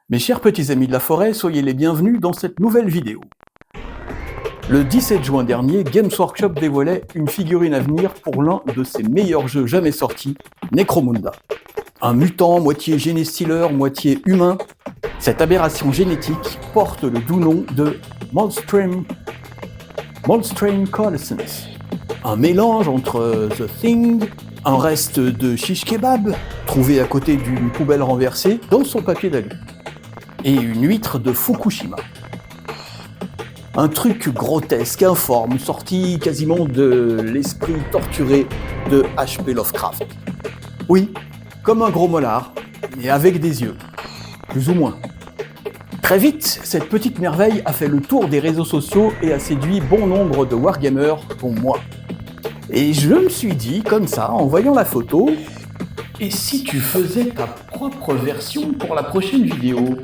Mes chers petits amis de la forêt, soyez les bienvenus dans cette nouvelle vidéo. Le 17 juin dernier, Games Workshop dévoilait une figurine à venir pour l'un de ses meilleurs jeux jamais sortis, Necromunda. Un mutant, moitié génie-stealer, moitié humain, cette aberration génétique porte le doux nom de Moldstrain Coalescence. Un mélange entre The Thing, un reste de shish kebab, trouvé à côté d'une poubelle renversée dans son papier d'alu, et une huître de Fukushima. Un truc grotesque, informe, sorti quasiment de l'esprit torturé de H.P. Lovecraft. Oui, comme un gros molar, mais avec des yeux. Plus ou moins. Très vite, cette petite merveille a fait le tour des réseaux sociaux et a séduit bon nombre de wargamers, dont moi. Et je me suis dit, comme ça, en voyant la photo, et si tu faisais ta propre version pour la prochaine vidéo ?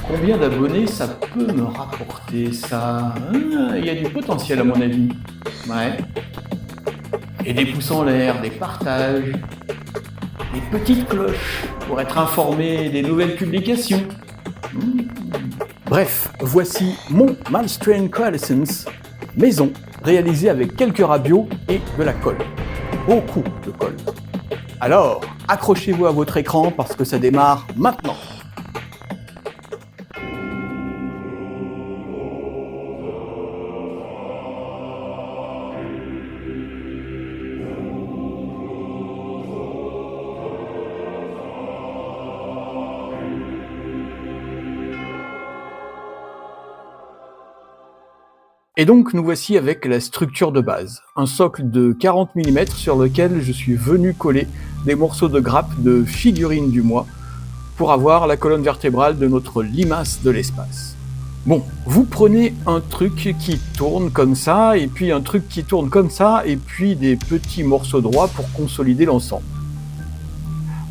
Combien d'abonnés ça peut me rapporter, ça ? Il y a du potentiel à mon avis. Ouais. Et des pouces en l'air, des partages, des petites cloches pour être informé des nouvelles publications. Bref, voici mon Moldstrain Coalescence, maison, réalisée avec quelques rabios et de la colle. Beaucoup de colle. Alors, accrochez-vous à votre écran parce que ça démarre maintenant. Et donc nous voici avec la structure de base, un socle de 40 mm sur lequel je suis venu coller des morceaux de grappe de figurines du mois pour avoir la colonne vertébrale de notre limace de l'espace. Bon, vous prenez un truc qui tourne comme ça, et puis un truc qui tourne comme ça, et puis des petits morceaux droits pour consolider l'ensemble.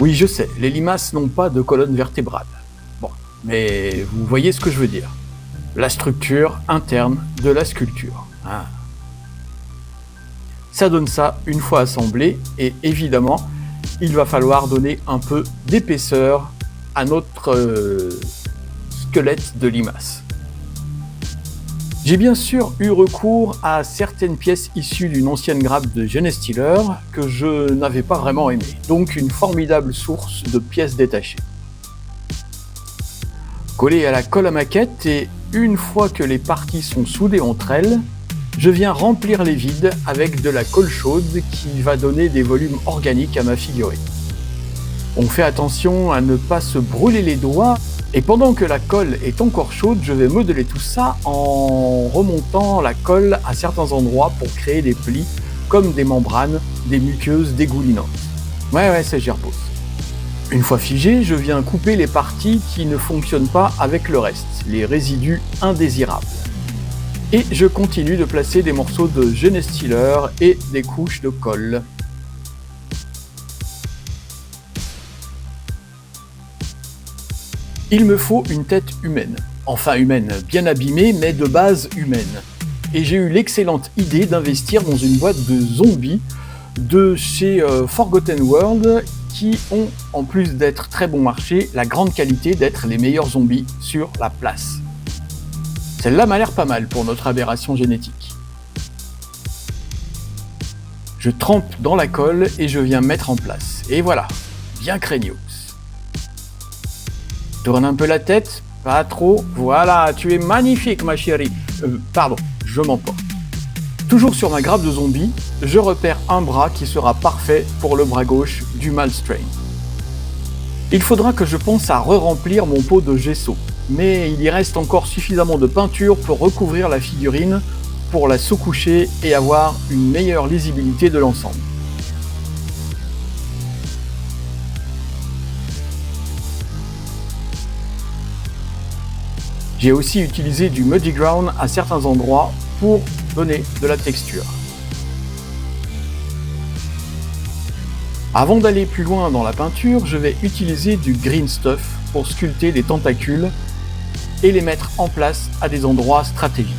Oui, je sais, les limaces n'ont pas de colonne vertébrale. Bon, mais vous voyez ce que je veux dire. La structure interne de la sculpture. Ah. Ça donne ça une fois assemblé, et évidemment, il va falloir donner un peu d'épaisseur à notre squelette de limace. J'ai bien sûr eu recours à certaines pièces issues d'une ancienne grappe de Genestealer que je n'avais pas vraiment aimé, donc une formidable source de pièces détachées. Collé à la colle à maquette, et une fois que les parties sont soudées entre elles, je viens remplir les vides avec de la colle chaude qui va donner des volumes organiques à ma figurine. On fait attention à ne pas se brûler les doigts, et pendant que la colle est encore chaude, je vais modeler tout ça en remontant la colle à certains endroits pour créer des plis comme des membranes, des muqueuses dégoulinantes. Ouais, ça j'y repose. Une fois figé, je viens couper les parties qui ne fonctionnent pas avec le reste, les résidus indésirables. Et je continue de placer des morceaux de Genestealer et des couches de colle. Il me faut une tête humaine. Enfin humaine, bien abîmée, mais de base humaine. Et j'ai eu l'excellente idée d'investir dans une boîte de zombies de chez Forgotten World, qui ont, en plus d'être très bon marché, la grande qualité d'être les meilleurs zombies sur la place. Celle-là m'a l'air pas mal pour notre aberration génétique. Je trempe dans la colle et je viens mettre en place. Et voilà, bien craignos. Tourne un peu la tête, pas trop. Voilà, tu es magnifique ma chérie. Pardon, je m'emporte. Toujours sur ma grappe de zombie, je repère un bras qui sera parfait pour le bras gauche du Moldstrain. Il faudra que je pense à re-remplir mon pot de gesso, mais il y reste encore suffisamment de peinture pour recouvrir la figurine, pour la sous-coucher et avoir une meilleure lisibilité de l'ensemble. J'ai aussi utilisé du Muddy Ground à certains endroits pour donner de la texture. Avant d'aller plus loin dans la peinture, je vais utiliser du green stuff pour sculpter les tentacules et les mettre en place à des endroits stratégiques.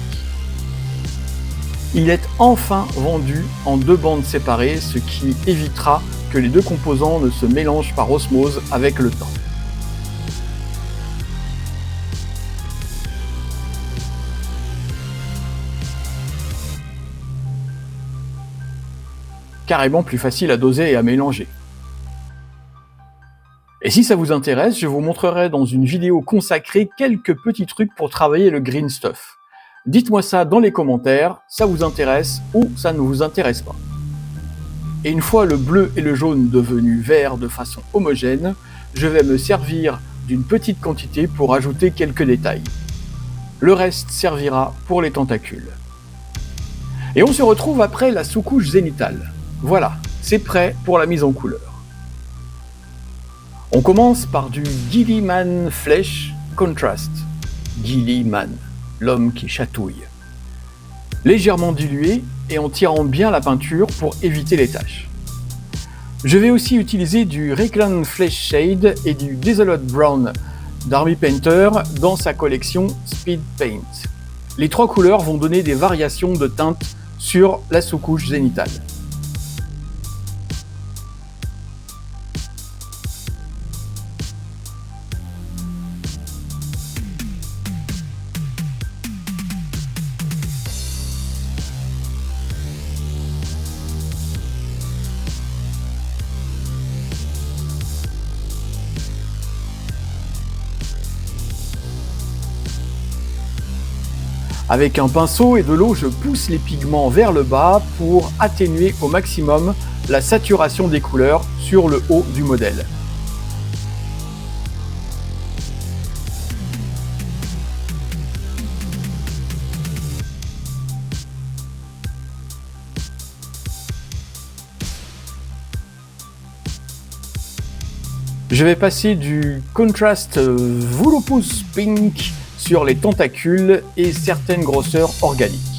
Il est enfin vendu en 2 bandes séparées, ce qui évitera que les 2 composants ne se mélangent par osmose avec le temps. carrément plus facile à doser et à mélanger. Et si ça vous intéresse, je vous montrerai dans une vidéo consacrée quelques petits trucs pour travailler le green stuff. Dites-moi ça dans les commentaires, ça vous intéresse ou ça ne vous intéresse pas. Et une fois le bleu et le jaune devenus verts de façon homogène, je vais me servir d'une petite quantité pour ajouter quelques détails. Le reste servira pour les tentacules. Et on se retrouve après la sous-couche zénitale. Voilà, c'est prêt pour la mise en couleur. On commence par du Gilliman Flesh Contrast. Gilliman, l'homme qui chatouille. Légèrement dilué et en tirant bien la peinture pour éviter les taches. Je vais aussi utiliser du Rayclan Flesh Shade et du Desolate Brown d'Army Painter dans sa collection Speed Paint. Les trois couleurs vont donner des variations de teintes sur la sous-couche zénitale. Avec un pinceau et de l'eau, je pousse les pigments vers le bas pour atténuer au maximum la saturation des couleurs sur le haut du modèle. Je vais passer du Contrast Volupus Pink sur les tentacules et certaines grosseurs organiques.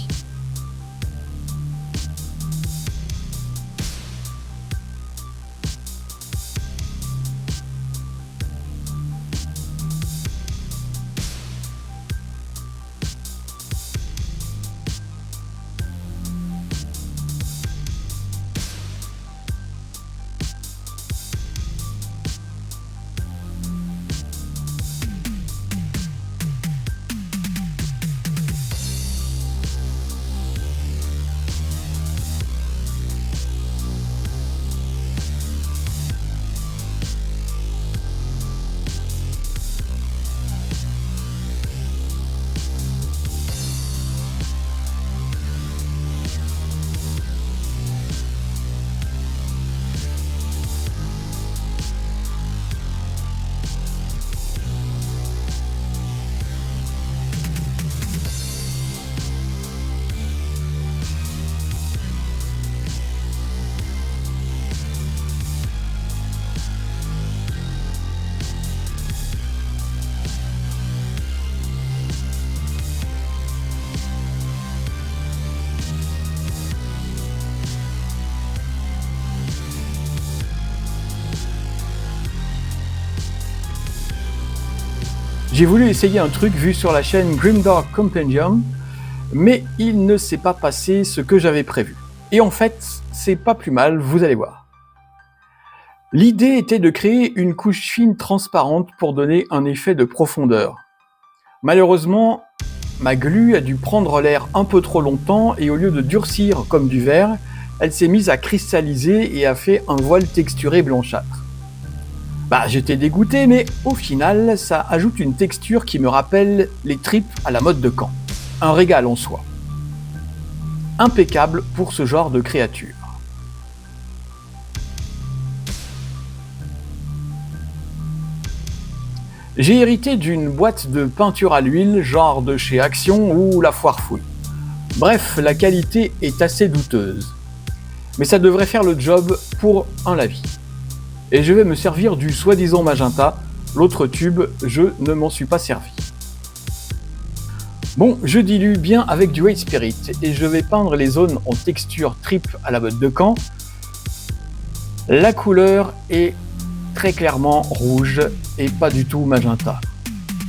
J'ai voulu essayer un truc vu sur la chaîne Grimdark Compendium, mais il ne s'est pas passé ce que j'avais prévu. Et en fait, c'est pas plus mal, vous allez voir. L'idée était de créer une couche fine transparente pour donner un effet de profondeur. Malheureusement, ma glu a dû prendre l'air un peu trop longtemps et au lieu de durcir comme du verre, elle s'est mise à cristalliser et a fait un voile texturé blanchâtre. J'étais dégoûté, mais au final, ça ajoute une texture qui me rappelle les tripes à la mode de Caen. Un régal en soi. Impeccable pour ce genre de créature. J'ai hérité d'une boîte de peinture à l'huile, genre de chez Action ou La Foire Fouille. Bref, la qualité est assez douteuse. Mais ça devrait faire le job pour un lavis. Et je vais me servir du soi-disant magenta, l'autre tube, je ne m'en suis pas servi. Bon, je dilue bien avec du White Spirit et je vais peindre les zones en texture trip à la mode de Caen. La couleur est très clairement rouge et pas du tout magenta.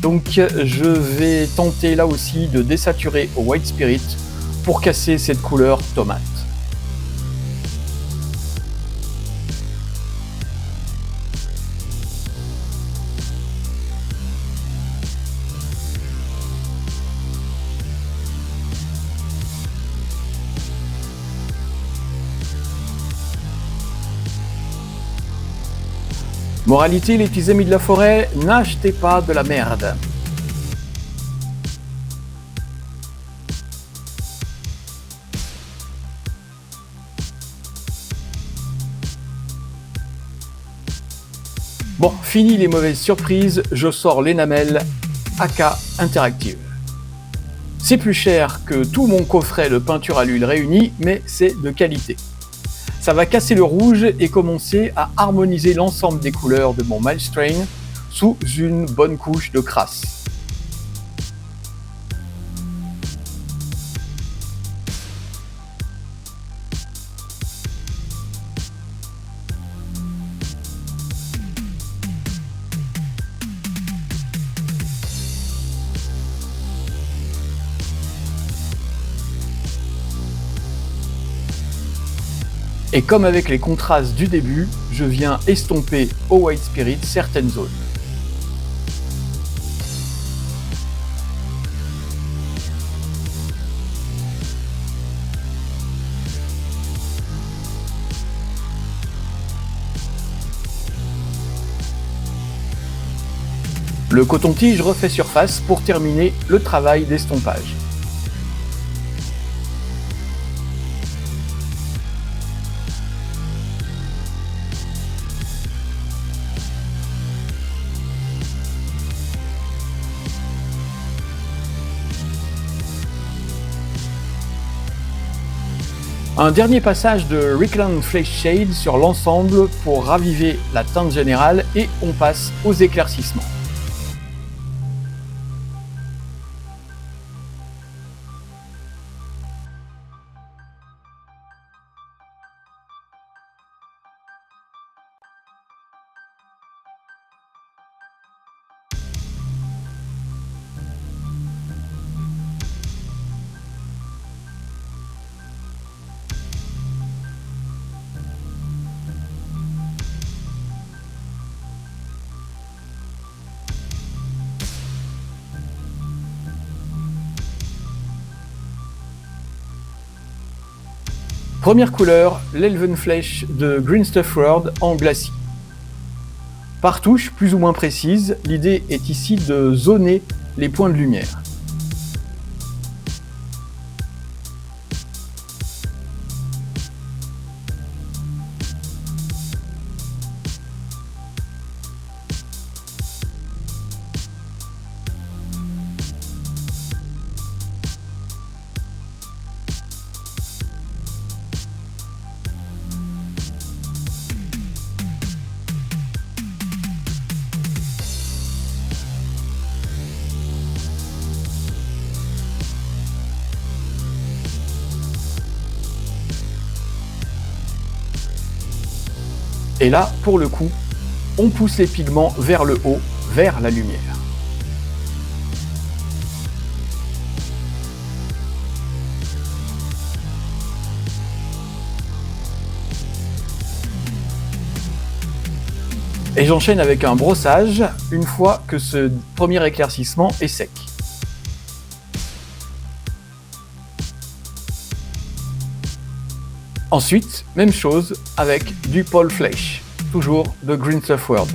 Donc je vais tenter là aussi de désaturer au White Spirit pour casser cette couleur tomate. Moralité, les petits amis de la forêt, n'achetez pas de la merde. Bon, fini les mauvaises surprises, je sors l'Enamel AK Interactive. C'est plus cher que tout mon coffret de peinture à l'huile réuni, mais c'est de qualité. Ça va casser le rouge et commencer à harmoniser l'ensemble des couleurs de mon Milestrain sous une bonne couche de crasse. Et comme avec les contrastes du début, je viens estomper au White Spirit certaines zones. Le coton-tige refait surface pour terminer le travail d'estompage. Un dernier passage de Reikland Flesh Shade sur l'ensemble pour raviver la teinte générale et on passe aux éclaircissements. Première couleur, l'Elven Flesh de Green Stuff World en glacis. Par touche plus ou moins précise, l'idée est ici de zoner les points de lumière. Et là, pour le coup, on pousse les pigments vers le haut, vers la lumière. Et j'enchaîne avec un brossage une fois que ce premier éclaircissement est sec. Ensuite, même chose avec du Paul Flesh, toujours de Green Stuff World.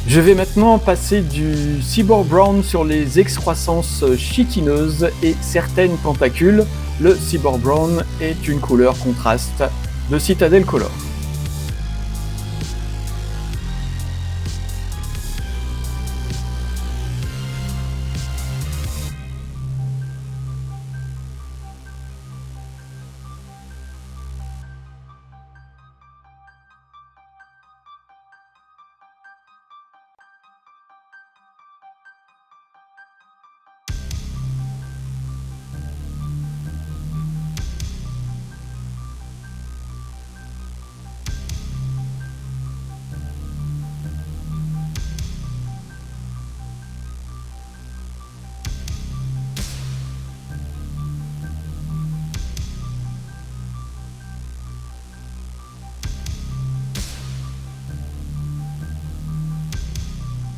Je vais maintenant passer du Cyborg Brown sur les excroissances chitineuses et certaines tentacules. Le Cyborg Brown est une couleur contraste de Citadel Color.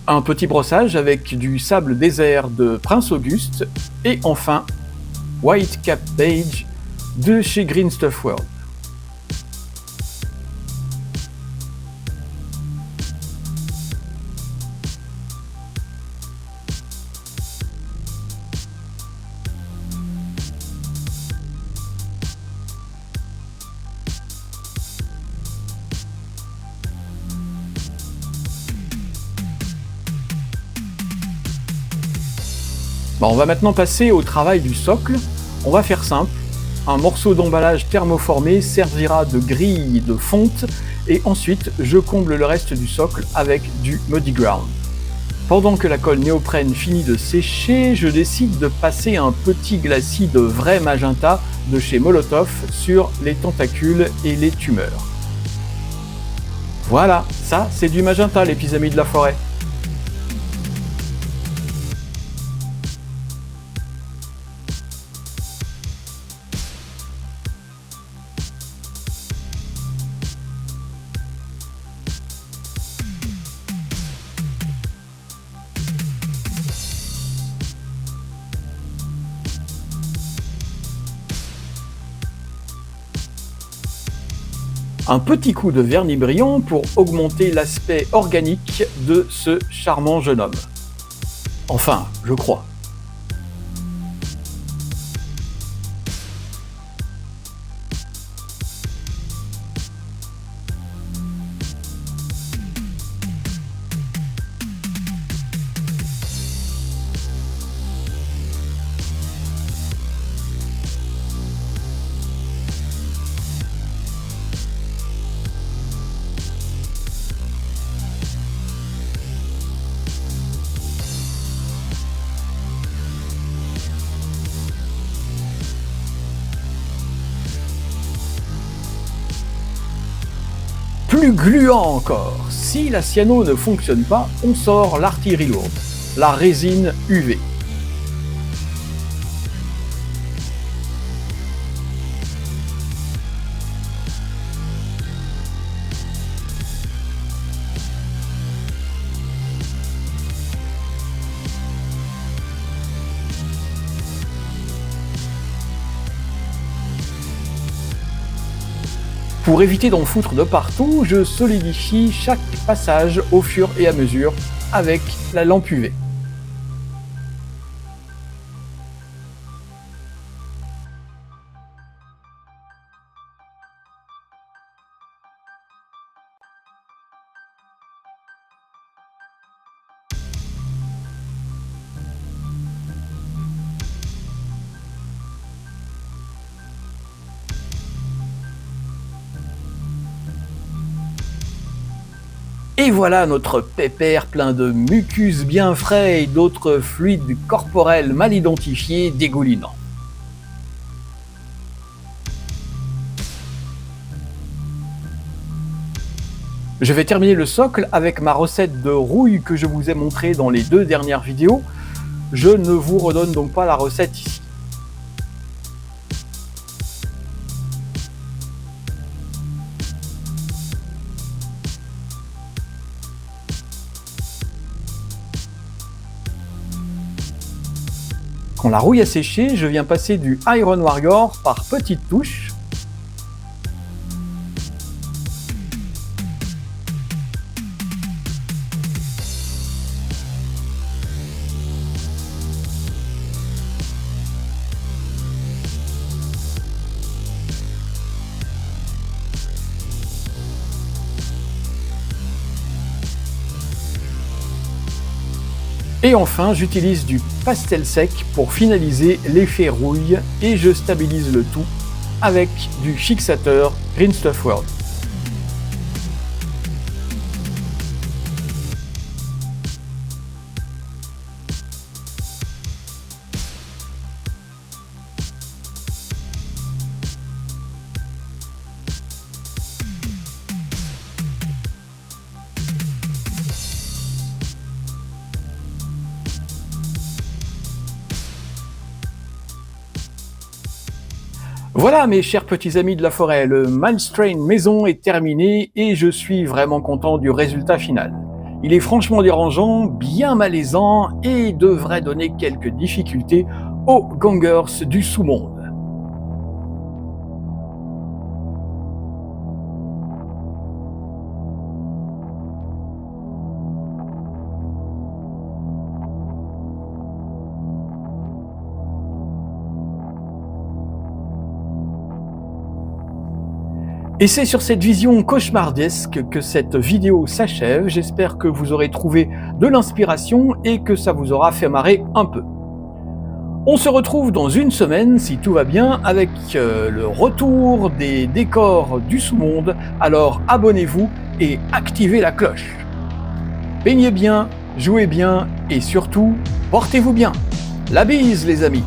Un petit brossage avec du sable désert de Prince Auguste et enfin White Cap Beige de chez Green Stuff World. Bon, on va maintenant passer au travail du socle. On va faire simple. Un morceau d'emballage thermoformé servira de grille de fonte et ensuite je comble le reste du socle avec du Muddy Ground. Pendant que la colle néoprène finit de sécher, je décide de passer un petit glacis de vrai magenta de chez Molotov sur les tentacules et les tumeurs. Voilà, ça c'est du magenta les petits amis de la forêt. Un petit coup de vernis brillant pour augmenter l'aspect organique de ce charmant jeune homme. Enfin, je crois. Plus gluant encore, si la cyano ne fonctionne pas, on sort l'artillerie lourde, la résine UV. Pour éviter d'en foutre de partout, je solidifie chaque passage au fur et à mesure avec la lampe UV. Et voilà notre pépère plein de mucus bien frais et d'autres fluides corporels mal identifiés dégoulinants. Je vais terminer le socle avec ma recette de rouille que je vous ai montrée dans les 2 dernières vidéos. Je ne vous redonne donc pas la recette ici. Quand la rouille a séché, je viens passer du Iron Warrior par petites touches. Et enfin, j'utilise du pastel sec pour finaliser l'effet rouille et je stabilise le tout avec du fixateur Green Stuff World. Voilà mes chers petits amis de la forêt, le Malstrain maison est terminé et je suis vraiment content du résultat final. Il est franchement dérangeant, bien malaisant et devrait donner quelques difficultés aux gangers du sous-monde. Et c'est sur cette vision cauchemardesque que cette vidéo s'achève. J'espère que vous aurez trouvé de l'inspiration et que ça vous aura fait marrer un peu. On se retrouve dans une semaine, si tout va bien, avec le retour des décors du sous-monde. Alors abonnez-vous et activez la cloche. Peignez bien, jouez bien et surtout, portez-vous bien. La bise les amis!